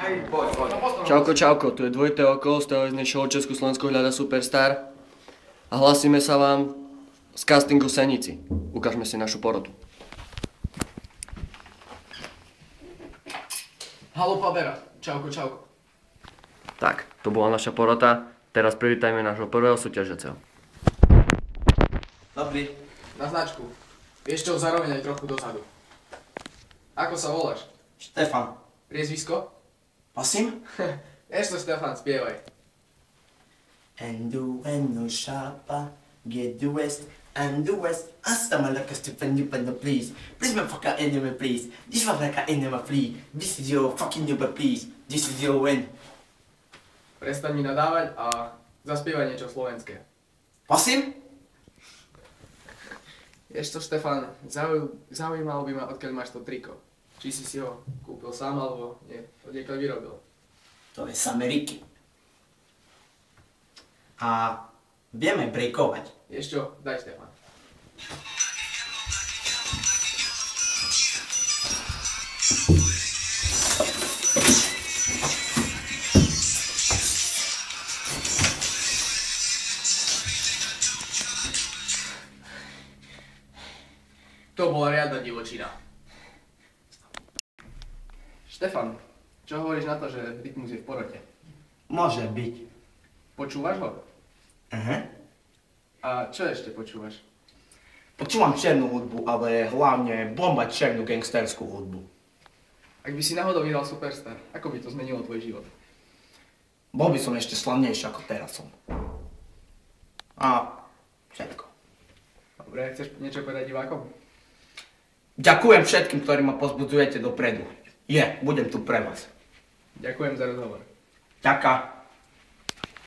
Poď. Čauko, tu je dvojité oko z televíznej show Československo hľada Superstar a hlasíme sa vám z castingu Senici. Ukážme si našu porotu. Haló, Pavera. Čauko. Tak, to bola naša porota. Teraz privítajme nášho prvého súťažiaceho. Dobrý. Na značku. Vieš čo, zároveň aj trochu dozadu. Ako sa voláš? Štefan. Priezvisko? Prosím? Vieš to, Štefan, spievaj. Endo sharpa, get the west, and the west. Hasta malaka Stefan, you better please. Please my fucking enemy, please. This was like an enemy, please. This is your fucking number, please. This is your win. Prestaň mi nadávať a zaspievaj niečo slovenské. Prosím? Vieš to, Štefan, zaujímalo by ma, odkiaľ máš to triko. Či si ho kúpil sám, alebo nie, odkiaľ vyrobil. To je z Ameriky. A vieme breakovať. Vieš čo, daj, Štefan. To bola riadna divočina. Štefan, čo hovoríš na to, že rytmus je v porote? Môže byť. Počúvaš ho? A čo ešte počúvaš? Počúvam černú hudbu, ale hlavne bomba černú gangsterskú hudbu. Ak by si náhodou vyhral Superstar, ako by to zmenilo tvoj život? Bol by som ešte slavnejší ako teraz som. A všetko. Dobre, chceš niečo povedať divákom? Ďakujem všetkým, ktorí ma pozbudzujete dopredu. Budem tu pre vás. Ďakujem za rozhovor. Ďakujem.